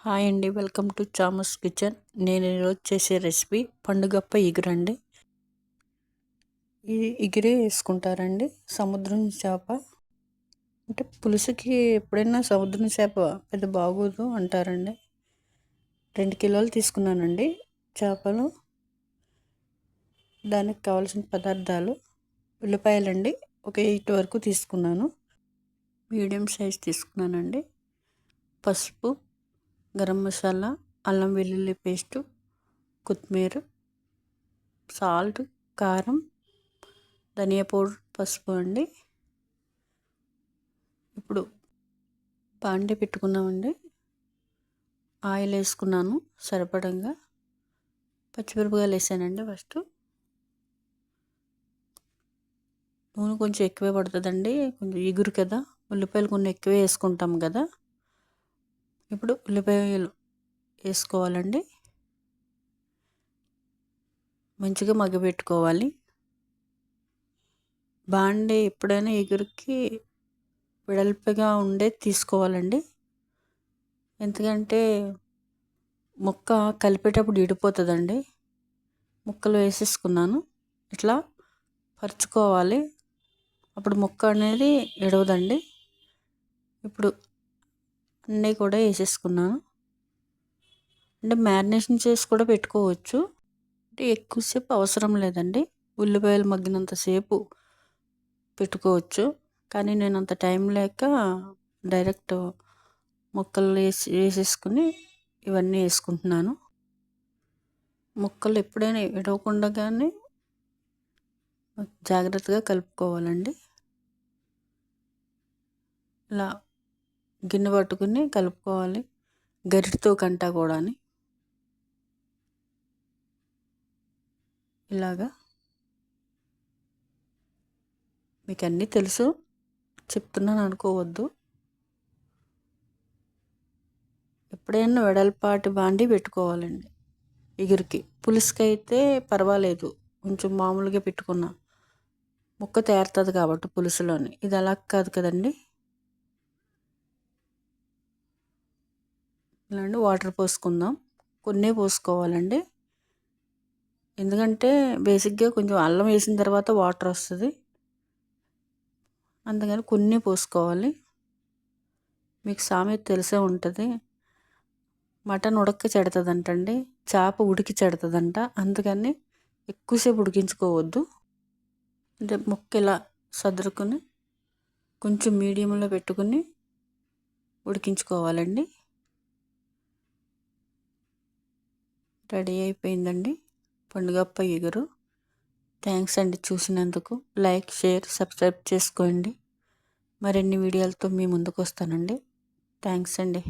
Hi అండి, welcome to చామస్ kitchen. నేను ఈరోజు చేసే రెసిపీ పండుగప్ప ఇగురండి. ఇది ఇగురే వేసుకుంటారండి. సముద్రం చేప అంటే పులుసుకి ఎప్పుడైనా సముద్రం చేప పెద్ద బాగోదు అంటారండి. 2 కిలోలు తీసుకున్నానండి చేపలు. దానికి కావాల్సిన పదార్థాలు: ఉల్లిపాయలండి ఒక 8 వరకు తీసుకున్నాను, మీడియం సైజ్ తీసుకున్నానండి. పసుపు, గరం మసాలా, అల్లం వెల్లుల్లి పేస్టు, కొత్తిమీర, సాల్ట్, కారం, ధనియా పౌడర్, పసుపు అండి. ఇప్పుడు బాండి పెట్టుకున్నామండి. ఆయిల్ వేసుకున్నాను సరిపడంగా. పచ్చిమిరపకాయలు వేసానండి. ఫస్ట్ నూనె కొంచెం ఎక్కువే పడుతుందండి, కొంచెం ఇగురు కదా, ఉల్లిపాయలు కొన్ని ఎక్కువే వేసుకుంటాం కదా. ఇప్పుడు ఉల్లిపాయలు వేసుకోవాలండి, మంచిగా మగ్గబెట్టుకోవాలి. బాండి ఎప్పుడైనా ఎగురికి వెడల్పుగా ఉండే తీసుకోవాలండి, ఎందుకంటే ముక్క కలిపేటప్పుడు ఇడిపోతుందండి. ముక్కలు వేసేసుకున్నాను, ఇట్లా పరుచుకోవాలి, అప్పుడు ముక్క అనేది ఎడవదండి. ఇప్పుడు అన్నీ కూడా వేసేసుకున్నాను. అంటే మ్యారినేషన్ చేసి కూడా పెట్టుకోవచ్చు, అంటే ఎక్కువసేపు అవసరం లేదండి. ఉల్లిపాయలు మగ్గినంతసేపు పెట్టుకోవచ్చు, కానీ నేను అంత టైం లేక డైరెక్ట్ ముక్కలు వేసేసుకుని ఇవన్నీ వేసుకుంటున్నాను. ముక్కలు ఎప్పుడైనా ఎడవకుండా కానీ జాగ్రత్తగా కలుపుకోవాలండి. ఇలా గిన్నె పట్టుకుని కలుపుకోవాలి, గరిటతో కంటా కూడా ఇలాగా. మీకు అన్నీ తెలుసు, చెప్తున్నాను అనుకోవద్దు. ఎప్పుడైనా వెడల్పాటి బాండి పెట్టుకోవాలండి. ఎగురికి పులుసుకి అయితే పర్వాలేదు, కొంచెం మామూలుగా పెట్టుకున్నా ముక్క తేరుతుంది కాబట్టి పులుసులోని. ఇది అలా కాదు కదండి. ఇలాంటి వాటర్ పోసుకుందాం, కొన్నే పోసుకోవాలండి, ఎందుకంటే బేసిక్గా కొంచెం అల్లం వేసిన తర్వాత వాటర్ వస్తుంది, అందుకని కొన్ని పోసుకోవాలి. మీకు సామెత తెలిసే ఉంటుంది, మటన్ ఉడక్క చెడుతుందంటండి, చేప ఉడికి చెడుతుందంట. అందుకని ఎక్కువసేపు ఉడికించుకోవద్దు. అంటే ముక్క ఇలా సదురుకొని కొంచెం మీడియంలో పెట్టుకుని ఉడికించుకోవాలండి. రెడీ అయిపోయిందండి పండుగప్ప ఇగురు. థ్యాంక్స్ అండి చూసినందుకు. లైక్, షేర్, సబ్స్క్రైబ్ చేసుకోండి. మరిన్ని వీడియోలతో మీ ముందుకు వస్తానండి. థ్యాంక్స్ అండి.